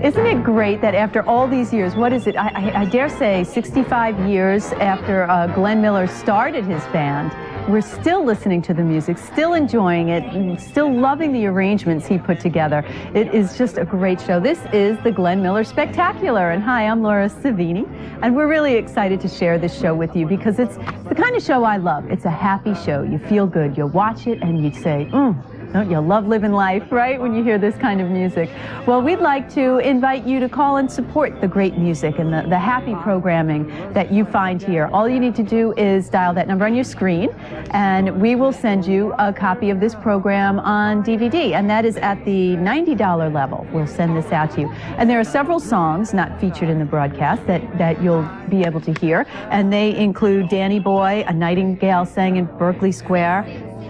Isn't it great that after all these years, what is it, I dare say 65 years after Glenn Miller started his band, we're still listening to the music, still enjoying it, and still loving the arrangements he put together. It is just a great show. This is the Glenn Miller Spectacular. And hi, I'm Laura Savini, and we're really excited to share this show with you because it's the kind of show I love. It's a happy show. You feel good. You watch it and you say, don't you love living life, right, when you hear this kind of music? Well, we'd like to invite you to call and support the great music and the happy programming that you find here. All you need to do is dial that number on your screen, and we will send you a copy of this program on DVD, and that is at the $90 level. We'll send this out to you. And there are several songs not featured in the broadcast that you'll be able to hear, and they include Danny Boy, A Nightingale Sang in Berkeley Square,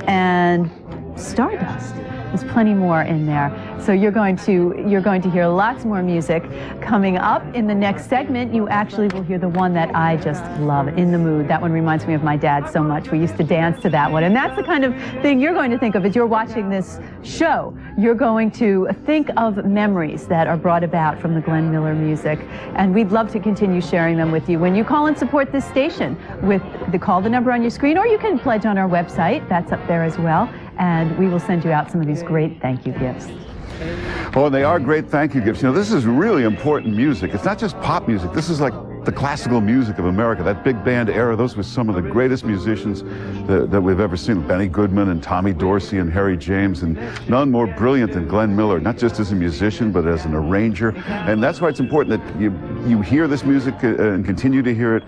and Stardust. There's plenty more in there. So you're going to hear lots more music coming up. In the next segment, you actually will hear the one that I just love, In the Mood. That one reminds me of my dad so much. We used to dance to that one. And that's the kind of thing you're going to think of as you're watching this show. You're going to think of memories that are brought about from the Glenn Miller music. And we'd love to continue sharing them with you when you call and support this station with call the number on your screen, or you can pledge on our website. That's up there as well. And we will send you out some of these great thank you gifts. Oh, and they are great thank you gifts. You know, this is really important music. It's not just pop music. This is like the classical music of America, that big band era. Those were some of the greatest musicians that we've ever seen. Benny Goodman and Tommy Dorsey and Harry James, and none more brilliant than Glenn Miller, not just as a musician, but as an arranger. And that's why it's important that you hear this music and continue to hear it,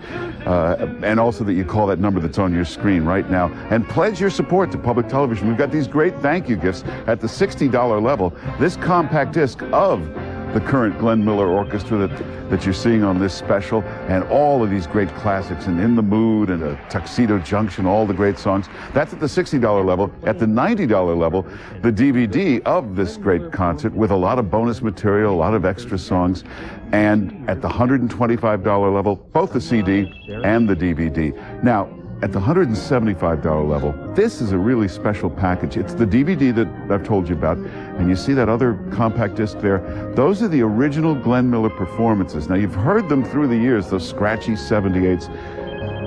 and also that you call that number that's on your screen right now and pledge your support to public television. We've got these great thank you gifts at the $60 level. This compact disc of the current Glenn Miller Orchestra that you're seeing on this special, and all of these great classics, and In the Mood and Tuxedo Junction, all the great songs. That's at the $60 level. At the $90 level, the DVD of this great concert with a lot of bonus material, a lot of extra songs. And at the $125 level, both the CD and the DVD. Now, at the $175 level, this is a really special package. It's the DVD that I've told you about, and you see that other compact disc there. Those are the original Glenn Miller performances. Now, you've heard them through the years, those scratchy 78s.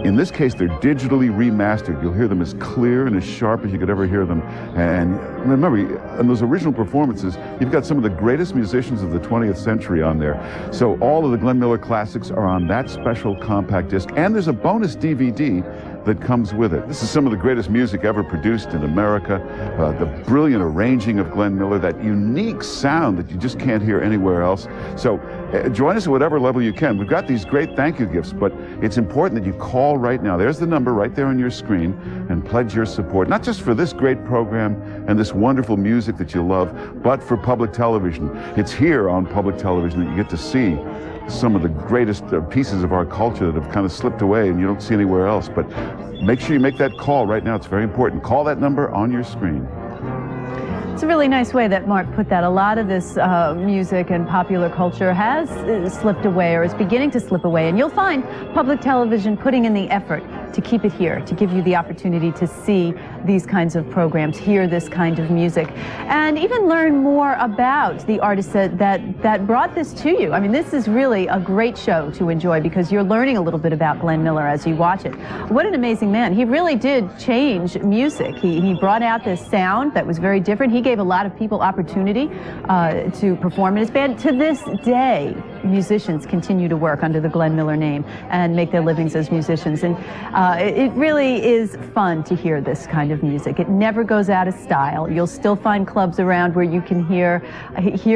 In this case, they're digitally remastered. You'll hear them as clear and as sharp as you could ever hear them. And remember, in those original performances, you've got some of the greatest musicians of the 20th century on there. So all of the Glenn Miller classics are on that special compact disc. And there's a bonus DVD that comes with it. This is some of the greatest music ever produced in America. The brilliant arranging of Glenn Miller, that unique sound that you just can't hear anywhere else. So join us at whatever level you can. We've got these great thank you gifts, but it's important that you call right now. There's the number right there on your screen, and pledge your support, not just for this great program and this wonderful music that you love, but for public television. It's here on public television that you get to see some of the greatest pieces of our culture that have kind of slipped away and you don't see anywhere else. But make sure you make that call right now. It's very important. Call that number on your screen. It's a really nice way that Mark put that. A lot of this music and popular culture has slipped away, or is beginning to slip away. And you'll find public television putting in the effort to keep it here, to give you the opportunity to see these kinds of programs, hear this kind of music, and even learn more about the artists that brought this to you. I mean, this is really a great show to enjoy because you're learning a little bit about Glenn Miller as you watch it. What an amazing man. He really did change music. He brought out this sound that was very different. He gave a lot of people opportunity to perform in his band. To this day, musicians continue to work under the Glenn Miller name and make their livings as musicians. And it really is fun to hear this kind of music. It never goes out of style. You'll still find clubs around where you can hear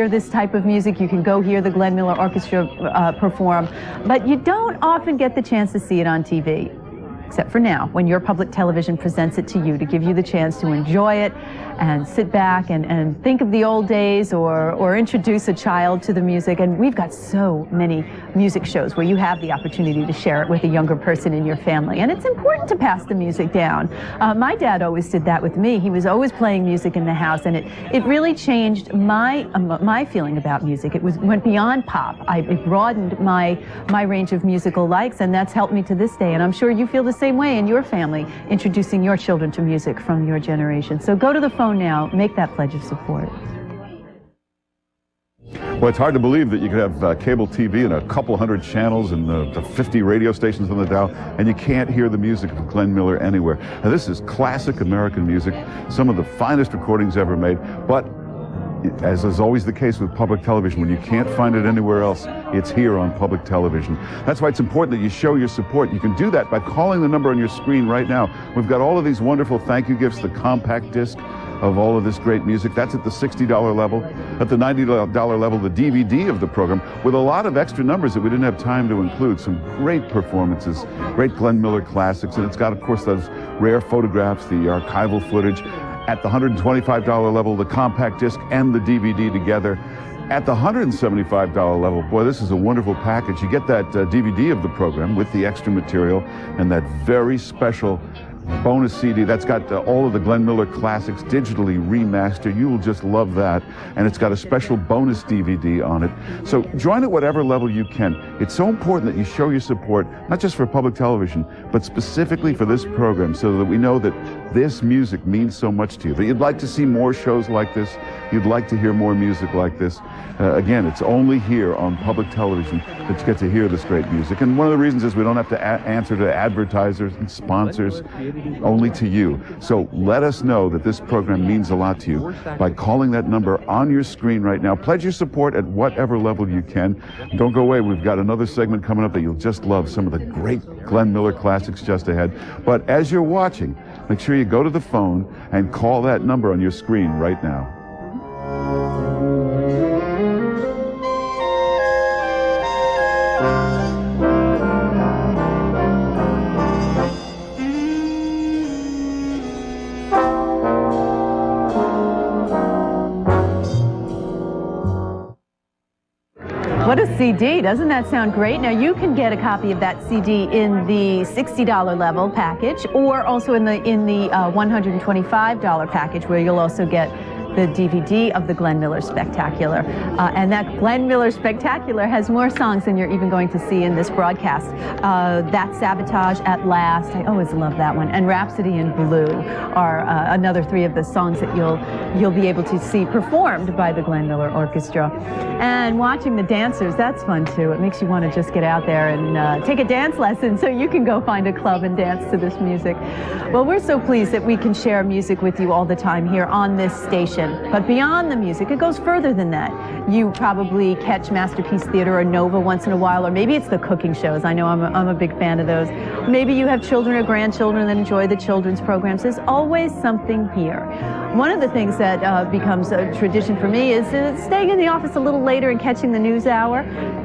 this type of music. You can go hear the Glenn Miller Orchestra perform, but you don't often get the chance to see it on TV. Except for now, when your public television presents it to you to give you the chance to enjoy it and sit back and think of the old days, or introduce a child to the music. And we've got so many music shows where you have the opportunity to share it with a younger person in your family. And it's important to pass the music down. My dad always did that with me. He was always playing music in the house, and it really changed my feeling about music. It went beyond pop. It broadened my range of musical likes, and that's helped me to this day. And I'm sure you feel the same way in your family, introducing your children to music from your generation. So go to the phone now, make that pledge of support. Well, it's hard to believe that you could have cable TV and a couple hundred channels and the 50 radio stations on the dial, and you can't hear the music of Glenn Miller anywhere. Now, this is classic American music, some of the finest recordings ever made, but as is always the case with public television, when you can't find it anywhere else, it's here on public television. That's why it's important that you show your support. You can do that by calling the number on your screen right now. We've got all of these wonderful thank you gifts, the compact disc of all of this great music. That's at the $60 level. At the $90 level, the DVD of the program, with a lot of extra numbers that we didn't have time to include. Some great performances, great Glenn Miller classics, and it's got, of course, those rare photographs, the archival footage. At the $125 level, the compact disc and the DVD together. At the $175 level, boy, this is a wonderful package. You get that DVD of the program with the extra material and that very special bonus CD that's got all of the Glenn Miller classics digitally remastered. You will just love that. And it's got a special bonus DVD on it. So join at whatever level you can. It's so important that you show your support, not just for public television, but specifically for this program, so that we know that this music means so much to you, that you'd like to see more shows like this, you'd like to hear more music like this. Again, it's only here on public television that you get to hear this great music. And one of the reasons is we don't have to answer to advertisers and sponsors, only to you. So let us know that this program means a lot to you by calling that number on your screen right now. Pledge your support at whatever level you can. Don't go away. We've got another segment coming up that you'll just love, some of the great Glenn Miller classics just ahead. But as you're watching, make sure you go to the phone and call that number on your screen right now. What a CD, doesn't that sound great? Now you can get a copy of that CD in the $60 level package, or also in the $125 package, where you'll also get the DVD of the Glenn Miller Spectacular. And that Glenn Miller Spectacular has more songs than you're even going to see in this broadcast. That's Sabotage, At Last, I always love that one, and Rhapsody in Blue are another three of the songs that you'll be able to see performed by the Glenn Miller Orchestra. And watching the dancers, that's fun too. It makes you want to just get out there and take a dance lesson so you can go find a club and dance to this music. Well, we're so pleased that we can share music with you all the time here on this station. But beyond the music, it goes further than that. You probably catch Masterpiece Theater or Nova once in a while, or maybe it's the cooking shows. I know I'm a big fan of those. Maybe you have children or grandchildren that enjoy the children's programs. There's always something here. One of the things that becomes a tradition for me is staying in the office a little later and catching the news hour,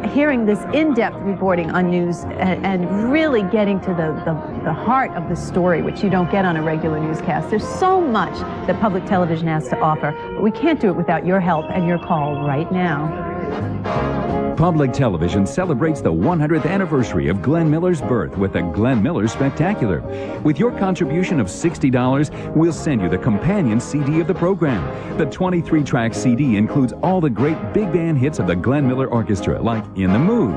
hearing this in-depth reporting on news, and really getting to the heart of the story, which you don't get on a regular newscast. There's so much that public television has to offer, but we can't do it without your help and your call right now. Public television celebrates the 100th anniversary of Glenn Miller's birth with the Glenn Miller Spectacular. With your contribution of $60, we'll send you the companion CD of the program. The 23-track CD includes all the great big band hits of the Glenn Miller Orchestra, like In the Mood,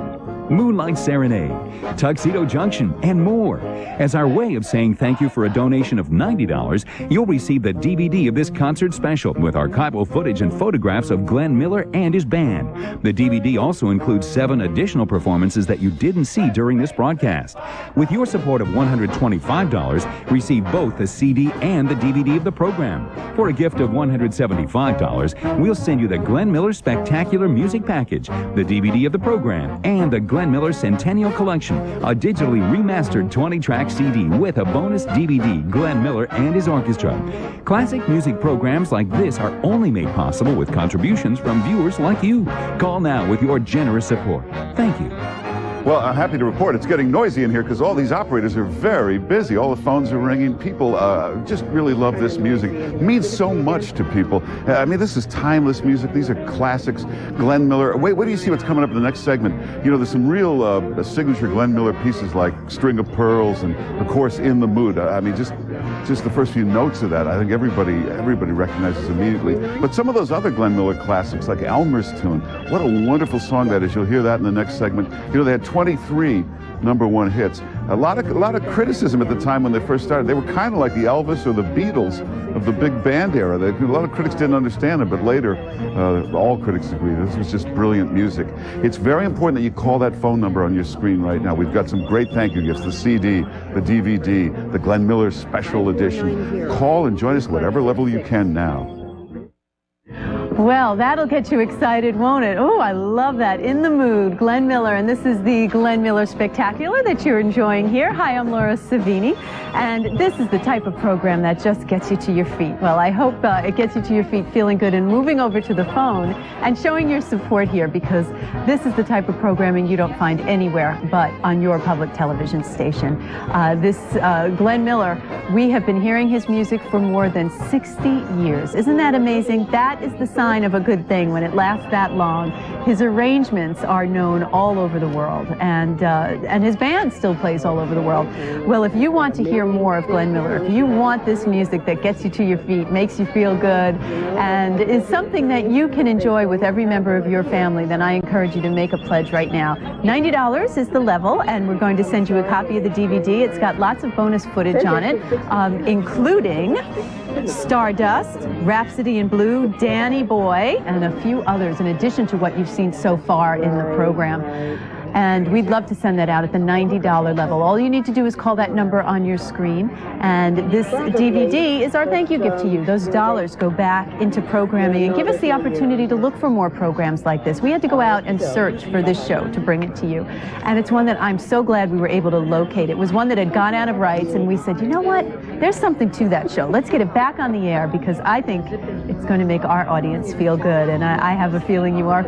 Moonlight Serenade, Tuxedo Junction, and more. As our way of saying thank you for a donation of $90, you'll receive the DVD of this concert special with archival footage and photographs of Glenn Miller and his band. The DVD also includes 7 additional performances that you didn't see during this broadcast. With your support of $125, receive both the CD and the DVD of the program. For a gift of $175, we'll send you the Glenn Miller Spectacular Music Package, the DVD of the program, and the Glenn Miller Centennial Collection, a digitally remastered 20-track CD with a bonus DVD, Glenn Miller and his orchestra. Classic music programs like this are only made possible with contributions from viewers like you. Call now with your generous support. Thank you. Well, I'm happy to report it's getting noisy in here because all these operators are very busy. All the phones are ringing. People just really love this music. It means so much to people. I mean, this is timeless music. These are classics. Glenn Miller. Wait do you see what's coming up in the next segment? You know, there's some real signature Glenn Miller pieces like String of Pearls and, of course, In the Mood. I mean, just the first few notes of that, I think everybody recognizes immediately. But some of those other Glenn Miller classics, like Elmer's Tune, what a wonderful song that is. You'll hear that in the next segment. You know, they had 23 #1 hits. A lot of criticism at the time when they first started. They were kind of like the Elvis or the Beatles of the big band era. A lot of critics didn't understand it, but later all critics agreed this was just brilliant music. It's very important that you call that phone number on your screen right now. We've got some great thank you gifts, the CD, the DVD, the Glenn Miller Special Edition. Call and join us at whatever level you can now. Well, that'll get you excited, won't it? Oh, I love that. In the Mood, Glenn Miller, and this is the Glenn Miller Spectacular that you're enjoying here. Hi, I'm Laura Savini, and this is the type of program that just gets you to your feet. Well, I hope it gets you to your feet feeling good and moving over to the phone and showing your support here, because this is the type of programming you don't find anywhere but on your public television station. Glenn Miller, we have been hearing his music for more than 60 years. Isn't that amazing? That is the sign of a good thing when it lasts that long. His arrangements are known all over the world, and his band still plays all over the world. Well, if you want to hear more of Glenn Miller, if you want this music that gets you to your feet, makes you feel good, and is something that you can enjoy with every member of your family, then I encourage you to make a pledge right now. $90 is the level, and we're going to send you a copy of the DVD. It's got lots of bonus footage on it, including Stardust, Rhapsody in Blue, Danny Boy, and a few others in addition to what you've seen so far in the program. And we'd love to send that out at the $90 level. All you need to do is call that number on your screen. And this DVD is our thank you gift to you. Those dollars go back into programming and give us the opportunity to look for more programs like this. We had to go out and search for this show to bring it to you. And it's one that I'm so glad we were able to locate. It was one that had gone out of rights, and we said, you know what? There's something to that show. Let's get it back on the air, because I think it's going to make our audience feel good. And I have a feeling you are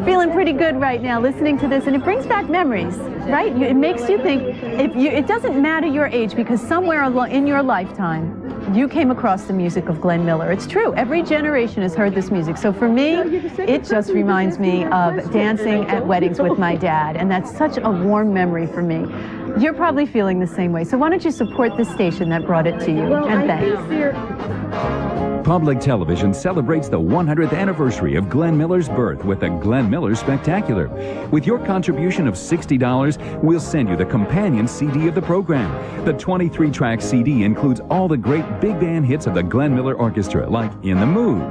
feeling pretty good right now listening to this. And it brings back memories, right? It makes you think. It doesn't matter your age, because somewhere in your lifetime you came across the music of Glenn Miller. It's true. Every generation has heard this music. So for me, it just reminds me of dancing at weddings with my dad, and that's such a warm memory for me. You're probably feeling the same way. So why don't you support the station that brought it to you? And thanks. Public television celebrates the 100th anniversary of Glenn Miller's birth with the Glenn Miller Spectacular. With your contribution of $60, we'll send you the companion CD of the program. The 23-track CD includes all the great big band hits of the Glenn Miller Orchestra, like In the Mood,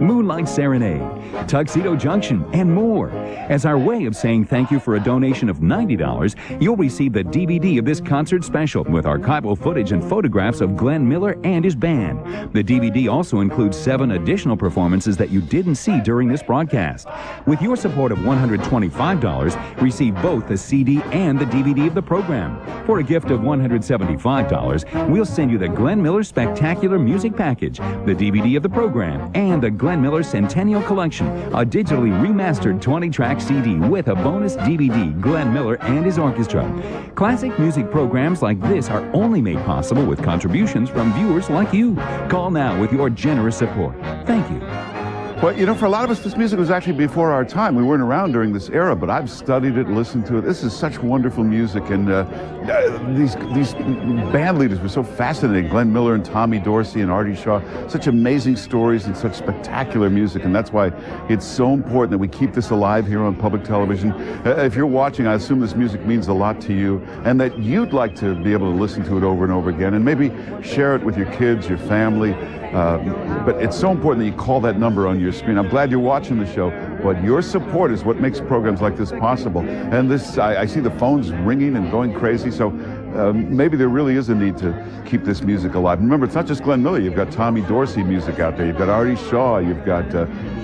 Moonlight Serenade, Tuxedo Junction, and more. As our way of saying thank you for a donation of $90, you'll receive the DVD of this concert special with archival footage and photographs of Glenn Miller and his band. The DVD also includes 7 additional performances that you didn't see during this broadcast. With your support of $125, receive both the CD and the DVD of the program. For a gift of $175, we'll send you the Glenn Miller Spectacular Music Package, the DVD of the program, and the Glenn Miller Centennial Collection, a digitally remastered 20-track CD with a bonus DVD, Glenn Miller and his orchestra. Classic music programs like this are only made possible with contributions from viewers like you. Call now with your generous support. Thank you. Well, you know, for a lot of us, this music was actually before our time. We weren't around during this era, but I've studied it, listened to it. This is such wonderful music, and these band leaders were so fascinating. Glenn Miller and Tommy Dorsey and Artie Shaw, such amazing stories and such spectacular music, and that's why it's so important that we keep this alive here on public television. If you're watching, I assume this music means a lot to you, and that you'd like to be able to listen to it over and over again, and maybe share it with your kids, your family. But it's so important that you call that number on your screen. I'm glad you're watching the show, but your support is what makes programs like this possible. And I see the phones ringing and going crazy, so maybe there really is a need to keep this music alive. Remember, it's not just Glenn Miller. You've got Tommy Dorsey music out there. You've got Artie Shaw. You've got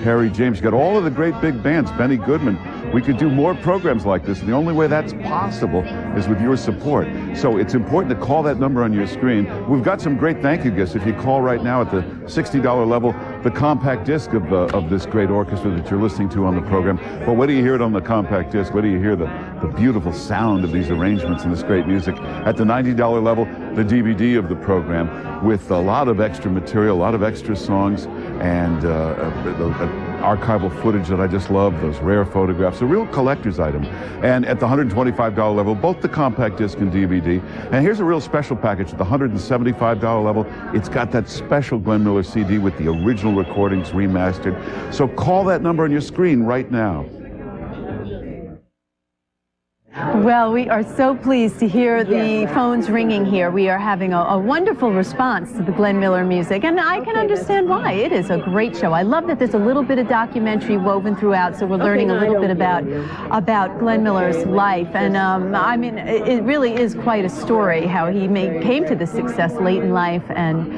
Harry James. You've got all of the great big bands, Benny Goodman. We could do more programs like this, and the only way that's possible is with your support. So it's important to call that number on your screen. We've got some great thank you gifts. If you call right now at the $60 level, the compact disc of this great orchestra that you're listening to on the program. But wait till you hear it on the compact disc. Wait till you hear the beautiful sound of these arrangements and this great music. At the $90 level, the DVD of the program with a lot of extra material, a lot of extra songs, and archival footage that I just love, those rare photographs, a real collector's item. And at the $125 level, both the compact disc and DVD. And here's a real special package at the $175 level. It's got that special Glenn Miller CD with the original recordings remastered. So call that number on your screen right now. Well, we are so pleased to hear the phones ringing here. We are having a wonderful response to the Glenn Miller music, and I can understand why. It is a great show. I love that there's a little bit of documentary woven throughout, so we're learning a little bit about Glenn Miller's life. And I mean, it really is quite a story how he came to this success late in life, and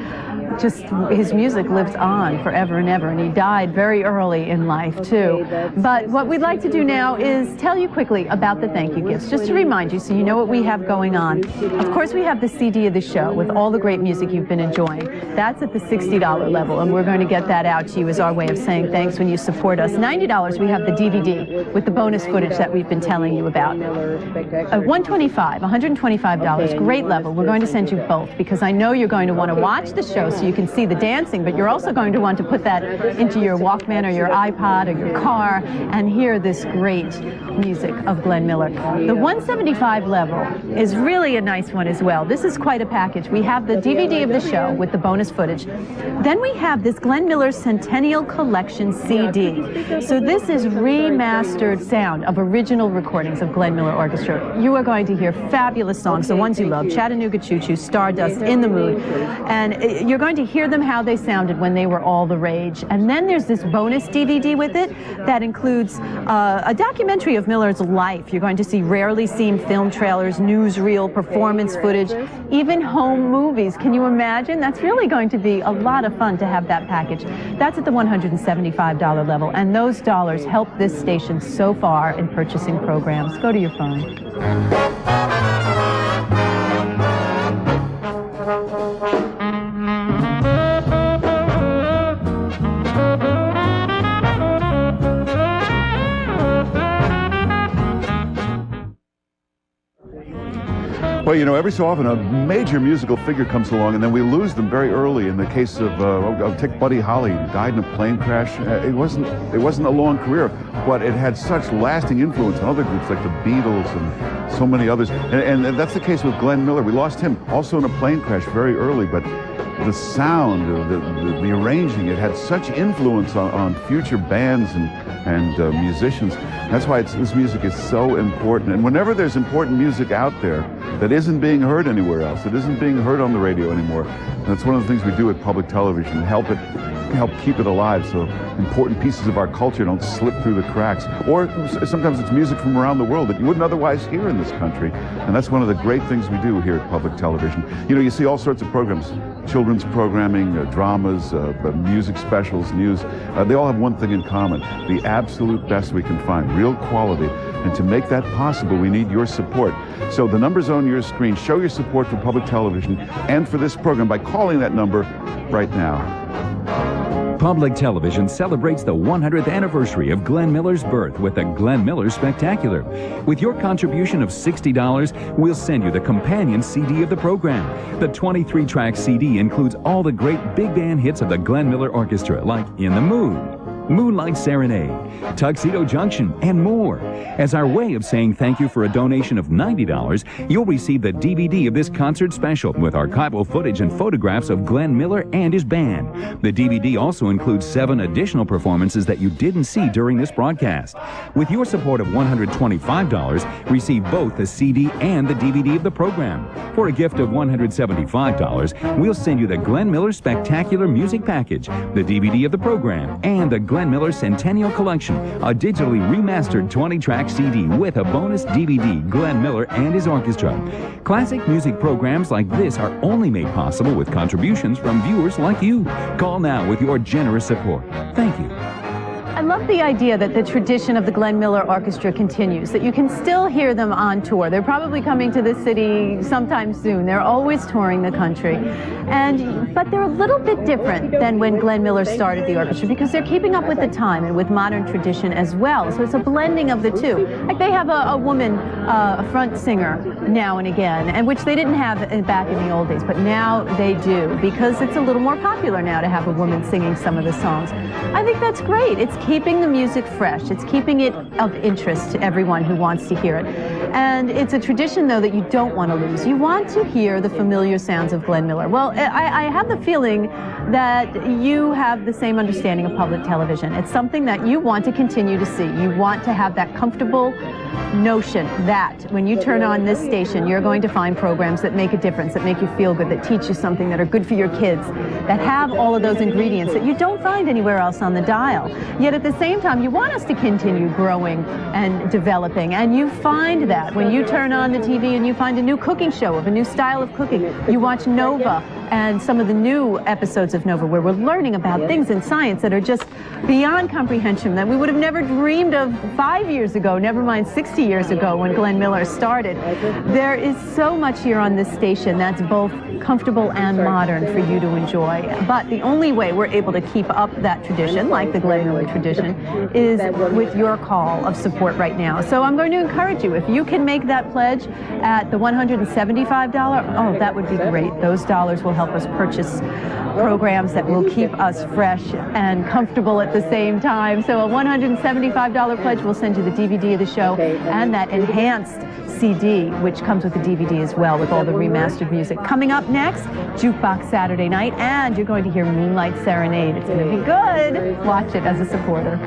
just his music lives on forever and ever, and he died very early in life too. But what we'd like to do now is tell you quickly about the thank you gifts, just to remind you so you know what we have going on. Of course, we have the CD of the show with all the great music you've been enjoying. That's at the $60 level, and we're going to get that out to you as our way of saying thanks when you support us. $90, we have the DVD with the bonus footage that we've been telling you about. $125, great level. We're going to send you both because I know you're going to want to watch the show so you can see the dancing, but you're also going to want to put that into your Walkman or your iPod or your car and hear this great music of Glenn Miller. The $175 level is really a nice one as well. This is quite a package. We have the DVD of the show with the bonus footage. Then we have this Glenn Miller Centennial Collection CD. So this is remastered sound of original recordings of Glenn Miller Orchestra. You are going to hear fabulous songs, the ones you love, Chattanooga Choo Choo, Stardust, In the Mood, and you're going to hear them how they sounded when they were all the rage. And then there's this bonus DVD with it that includes a documentary of Miller's life. You're going to see rarely seen film trailers, newsreel, performance footage, even home movies. Can you imagine? That's really going to be a lot of fun to have that package. That's at the $175 level, and those dollars help this station so far in purchasing programs. Go to your phone. Well, you know, every so often a major musical figure comes along, and then we lose them very early. In the case of take Buddy Holly, who died in a plane crash. It wasn't a long career, but it had such lasting influence on other groups like the Beatles and so many others. And that's the case with Glenn Miller. We lost him also in a plane crash very early, but the sound, the arranging, it had such influence on future bands and musicians. That's why this music is so important. And whenever there's important music out there that isn't being heard anywhere else, it isn't being heard on the radio anymore, that's one of the things we do at public television, help keep it alive so important pieces of our culture don't slip through the cracks. Or sometimes it's music from around the world that you wouldn't otherwise hear in this country. And that's one of the great things we do here at public television. You know, you see all sorts of programs, children's programming, dramas, music specials, news. They all have one thing in common, the absolute best we can find, real quality. And to make that possible, we need your support. So the number's on your screen. Show your support for public television and for this program by calling that number right now. Public television celebrates the 100th anniversary of Glenn Miller's birth with the Glenn Miller Spectacular. With your contribution of $60, we'll send you the companion CD of the program. The 23-track CD includes all the great big band hits of the Glenn Miller Orchestra, like In the Mood, Moonlight Serenade, Tuxedo Junction, and more. As our way of saying thank you for a donation of $90, you'll receive the DVD of this concert special with archival footage and photographs of Glenn Miller and his band. The DVD also includes 7 additional performances that you didn't see during this broadcast. With your support of $125, receive both the CD and the DVD of the program. For a gift of $175, we'll send you the Glenn Miller Spectacular Music Package, the DVD of the program, and the Glenn Miller Centennial Collection, a digitally remastered 20-track CD with a bonus DVD, Glenn Miller and his orchestra. Classic music programs like this are only made possible with contributions from viewers like you. Call now with your generous support. Thank you. I love the idea that the tradition of the Glenn Miller Orchestra continues, that you can still hear them on tour. They're probably coming to this city sometime soon. They're always touring the country. But they're a little bit different than when Glenn Miller started the orchestra because they're keeping up with the time and with modern tradition as well. So it's a blending of the two. Like they have a woman, a front singer now and again, and which they didn't have back in the old days, but now they do because it's a little more popular now to have a woman singing some of the songs. I think that's great. It's keeping the music fresh. It's keeping it of interest to everyone who wants to hear it. And it's a tradition, though, that you don't want to lose. You want to hear the familiar sounds of Glenn Miller. Well, I have the feeling that you have the same understanding of public television. It's something that you want to continue to see. You want to have that comfortable notion that when you turn on this station, you're going to find programs that make a difference, that make you feel good, that teach you something, that are good for your kids, that have all of those ingredients that you don't find anywhere else on the dial. Yet at the same time, you want us to continue growing and developing, and you find that when you turn on the TV and you find a new cooking show of a new style of cooking. You watch Nova and some of the new episodes of Nova where we're learning about things in science that are just beyond comprehension that we would have never dreamed of 5 years ago, never mind 60 years ago when Glenn Miller started. There is so much here on this station that's both comfortable and modern for you to enjoy. But the only way we're able to keep up that tradition, like the Glenn Miller tradition, is with your call of support right now. So I'm going to encourage you, if you can make that pledge at the $175, oh, that would be great. Those dollars will help us purchase programs that will keep us fresh and comfortable at the same time. So a $175 pledge will send you the DVD of the show and that enhanced CD, which comes with the DVD as well, with all the remastered music. Coming up next, Jukebox Saturday Night, and you're going to hear Moonlight Serenade. It's going to be good. Watch it as a supporter.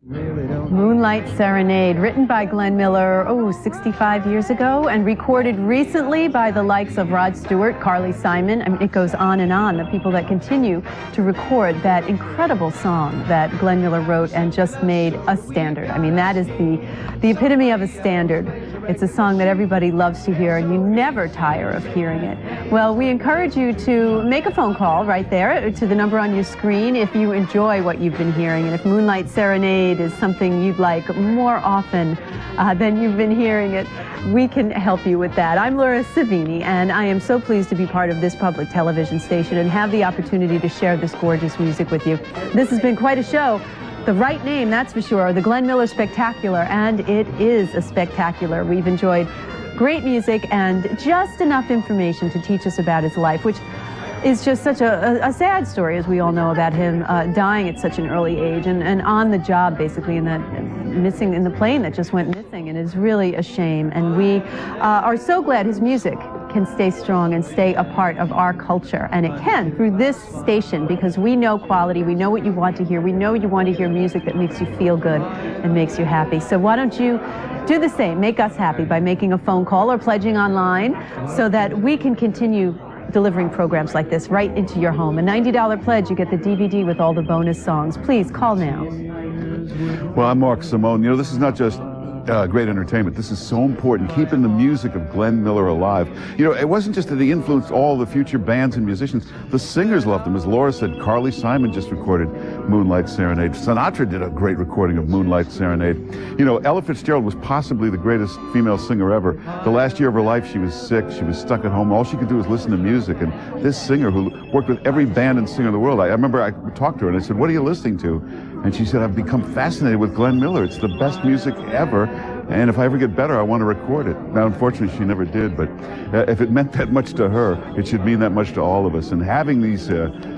Moonlight Serenade, written by Glenn Miller, 65 years ago, and recorded recently by the likes of Rod Stewart, Carly Simon. I mean, it goes on and on, the people that continue to record that incredible song that Glenn Miller wrote and just made a standard. I mean, that is the epitome of a standard. It's a song that everybody loves to hear, and you never tire of hearing it. Well, we encourage you to make a phone call right there to the number on your screen if you enjoy what you've been hearing, and if Moonlight Serenade is something you'd like more often than you've been hearing it, we can help you with that. I'm Laura Savini, and I am so pleased to be part of this public television station and have the opportunity to share this gorgeous music with you. This has been quite a show. The right name, that's for sure, the Glenn Miller Spectacular, and it is a spectacular. We've enjoyed great music and just enough information to teach us about his life, which is just such a sad story, as we all know, about him dying at such an early age and on the job, basically, in that missing in the plane that just went missing, and it's really a shame. And we are so glad his music can stay strong and stay a part of our culture, and it can through this station, because we know quality, we know what you want to hear, we know you want to hear music that makes you feel good and makes you happy. So why don't you do the same, make us happy by making a phone call or pledging online so that we can continue delivering programs like this right into your home. A $90 pledge, you get the DVD with all the bonus songs. Please call now. Well, I'm Mark Simone. You know, this is not just great entertainment. This is so important, keeping the music of Glenn Miller alive. You know, it wasn't just that he influenced all the future bands and musicians. The singers loved him. As Laura said, Carly Simon just recorded Moonlight Serenade. Sinatra did a great recording of Moonlight Serenade. You know, Ella Fitzgerald was possibly the greatest female singer ever. The last year of her life, she was sick. She was stuck at home. All she could do was listen to music. And this singer, who worked with every band and singer in the world, I remember I talked to her and I said, "What are you listening to?" And she said, "I've become fascinated with Glenn Miller. It's the best music ever. And if I ever get better, I want to record it." Now, unfortunately, she never did, but if it meant that much to her, it should mean that much to all of us. And having these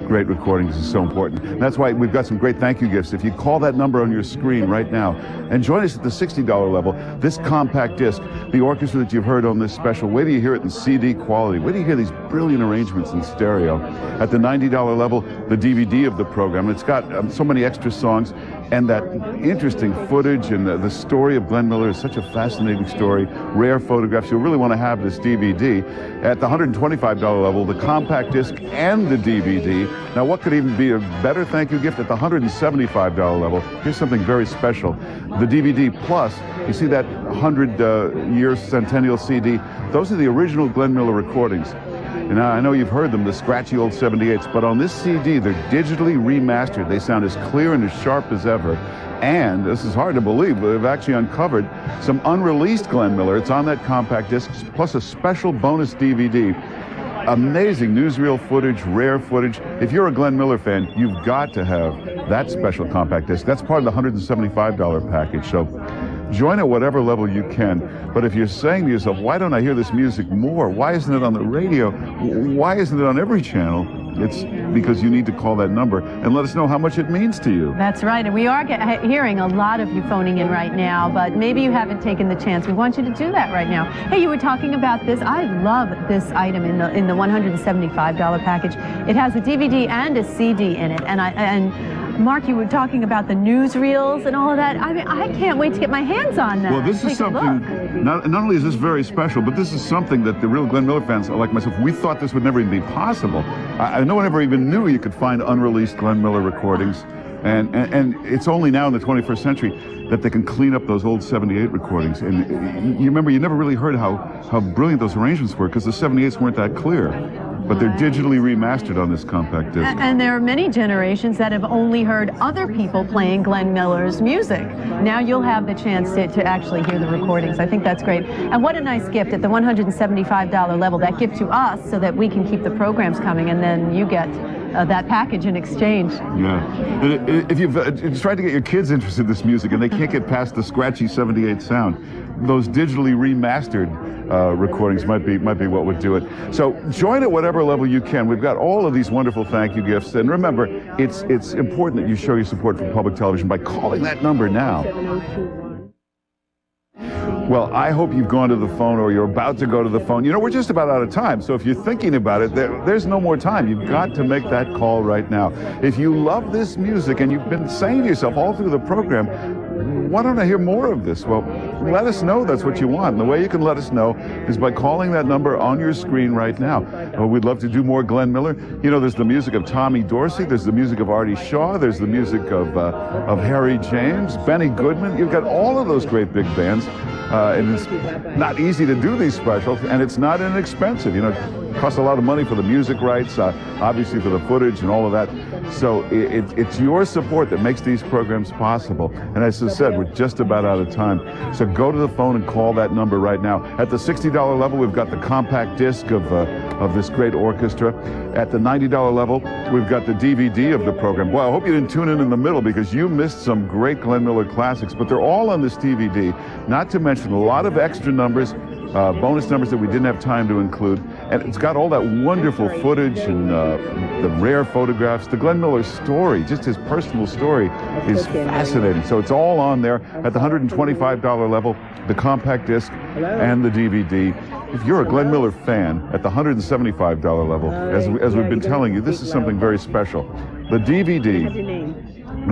great recordings is so important. And that's why we've got some great thank you gifts. If you call that number on your screen right now and join us at the $60 level, this compact disc, the orchestra that you've heard on this special, wait till you hear it in CD quality. Wait till you hear these brilliant arrangements in stereo. At the $90 level, the DVD of the program. It's got so many extra songs, and that interesting footage, and the story of Glenn Miller is such a fascinating story. Rare photographs. You'll really want to have this DVD. At the $125 level, the compact disc and the DVD. Now, what could even be a better thank you gift? At the $175 level, here's something very special. The DVD plus, you see that 100-year centennial CD? Those are the original Glenn Miller recordings. And I know you've heard them, the scratchy old 78s, but on this CD, they're digitally remastered. They sound as clear and as sharp as ever. And this is hard to believe, but we've actually uncovered some unreleased Glenn Miller. It's on that compact disc, plus a special bonus DVD. Amazing newsreel footage, rare footage. If you're a Glenn Miller fan, you've got to have that special compact disc. That's part of the $175 package. So join at whatever level you can. But if you're saying to yourself, why don't I hear this music more? Why isn't it on the radio? Why isn't it on every channel? It's because you need to call that number and let us know how much it means to you. That's right, and we are hearing a lot of you phoning in right now, but maybe you haven't taken the chance. We want you to do that right now. Hey, you were talking about this. I love this item in the $175 package. It has a DVD and a CD in it, and Mark, you were talking about the newsreels and all of that. I mean, I can't wait to get my hands on that. Well, this is something, not only is this very special, but this is something that the real Glenn Miller fans, like myself, we thought this would never even be possible. No one ever even knew you could find unreleased Glenn Miller recordings. And it's only now in the 21st century that they can clean up those old 78 recordings. And you remember, you never really heard how brilliant those arrangements were, because the 78s weren't that clear. But they're digitally remastered on this compact disc. And there are many generations that have only heard other people playing Glenn Miller's music. Now you'll have the chance to actually hear the recordings. I think that's great. And what a nice gift at the $175 level. That gift to us so that we can keep the programs coming, and then you get that package in exchange. Yeah. If you've tried to get your kids interested in this music and they can't get past the scratchy 78 sound, those digitally remastered recordings might be what would do it. So join at whatever level you can. We've got all of these wonderful thank you gifts, and remember, it's important that you show your support for public television by calling that number now. Well, I hope you've gone to the phone, or you're about to go to the phone. You know, we're just about out of time, so if you're thinking about it, there's no more time. You've got to make that call right now. If you love this music and you've been saying to yourself all through the program, why don't I hear more of this? Well, let us know that's what you want. And the way you can let us know is by calling that number on your screen right now. We'd love to do more Glenn Miller. You know, there's the music of Tommy Dorsey, there's the music of Artie Shaw, there's the music of Harry James, Benny Goodman. You've got all of those great big bands. And it's not easy to do these specials, and it's not inexpensive. You know, it costs a lot of money for the music rights, obviously for the footage and all of that. So it's your support that makes these programs possible. And as I said, we're just about out of time. So go to the phone and call that number right now. At the $60 level, we've got the compact disc of this great orchestra. At the $90 level, we've got the DVD of the program. Well, I hope you didn't tune in the middle, because you missed some great Glenn Miller classics, but they're all on this DVD, not to mention a lot of extra numbers, bonus numbers that we didn't have time to include. And it's got all that wonderful footage and the rare photographs. The Glenn Miller story, just his personal story, is fascinating. So it's all on there at the $125 level, the compact disc and the DVD. If you're a Glenn Miller fan, at the $175 level, as we've been telling you, this is something very special. The DVD,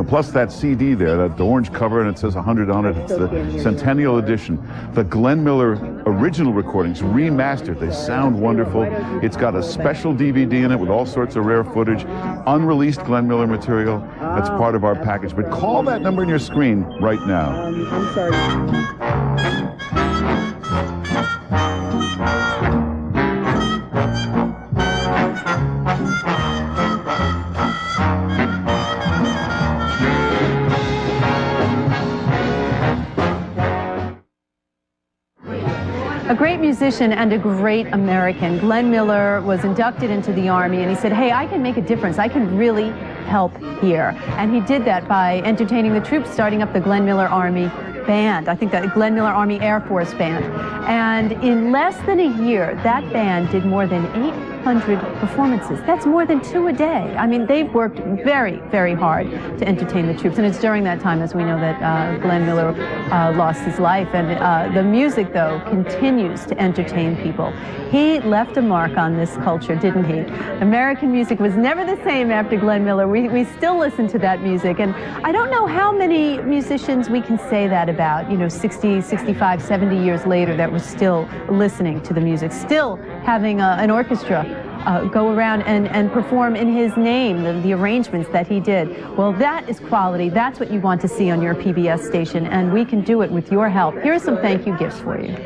plus that CD there, the orange cover, and it says 100 on it. It's the Centennial Edition. The Glenn Miller original recordings, remastered. They sound wonderful. It's got a special DVD in it with all sorts of rare footage, unreleased Glenn Miller material. That's part of our package. But call that number on your screen right now. I'm sorry. A great musician and a great American. Glenn Miller was inducted into the Army, and he said, hey, I can make a difference. I can really help here. And he did that by entertaining the troops, starting up the Glenn Miller Army Band. I think that Glenn Miller Army Air Force Band. And in less than a year, that band did more than 800 performances. That's more than 2 a day. I mean, they've worked very, very hard to entertain the troops. And it's during that time, as we know, that Glenn Miller lost his life. And the music, though, continues to entertain people. He left a mark on this culture, didn't he? American music was never the same after Glenn Miller. We still listen to that music. And I don't know how many musicians we can say that about, 60, 65, 70 years later, that we're still listening to the music, still having an orchestra go around and perform in his name, the arrangements that he did. Well, that is quality. That's what you want to see on your PBS station, and we can do it with your help. Here are some thank you gifts for you.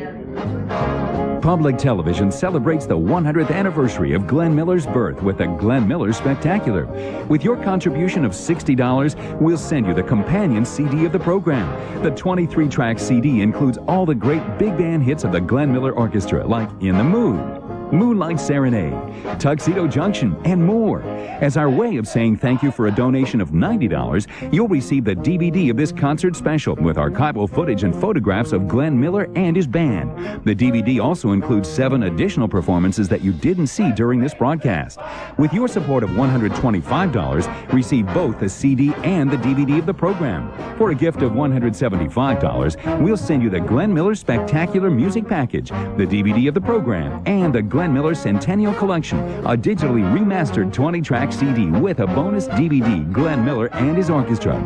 Public Television celebrates the 100th anniversary of Glenn Miller's birth with the Glenn Miller Spectacular. With your contribution of $60, we'll send you the companion CD of the program. The 23-track CD includes all the great big band hits of the Glenn Miller Orchestra, like In the Mood, Moonlight Serenade, Tuxedo Junction, and more. As our way of saying thank you for a donation of $90, you'll receive the DVD of this concert special with archival footage and photographs of Glenn Miller and his band. The DVD also includes 7 additional performances that you didn't see during this broadcast. With your support of $125, receive both the CD and the DVD of the program. For a gift of $175, we'll send you the Glenn Miller Spectacular Music Package, the DVD of the program, and the Glenn Miller's Centennial Collection, a digitally remastered 20-track CD with a bonus DVD, Glenn Miller and his orchestra.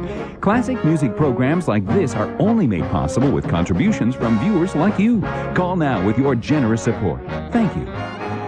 Classic music programs like this are only made possible with contributions from viewers like you. Call now with your generous support. Thank you.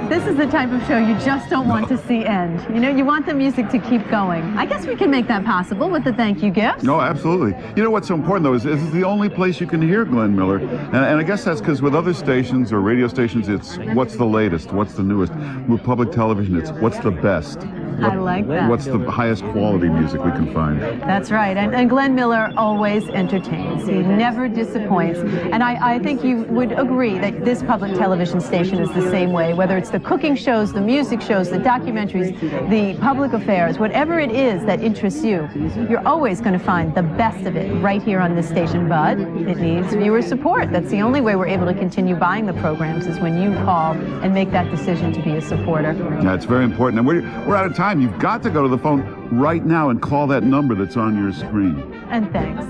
This is the type of show you just don't want to see end. You know, you want the music to keep going. I guess we can make that possible with the thank you gifts. No, absolutely. You know what's so important, though, is this is the only place you can hear Glenn Miller. And I guess that's because with other stations or radio stations, it's what's the latest, what's the newest. With public television, it's what's the best. I like that. What's the highest quality music we can find. That's right. And Glenn Miller always entertains. He never disappoints. And I think you would agree that this public television station is the same way, whether it's the cooking shows, the music shows, the documentaries, the public affairs, whatever it is that interests you, you're always going to find the best of it right here on this station. But it needs viewer support. That's the only way we're able to continue buying the programs is when you call and make that decision to be a supporter. Yeah, it's very important. And we're out of time. You've got to go to the phone right now and call that number that's on your screen. And thanks.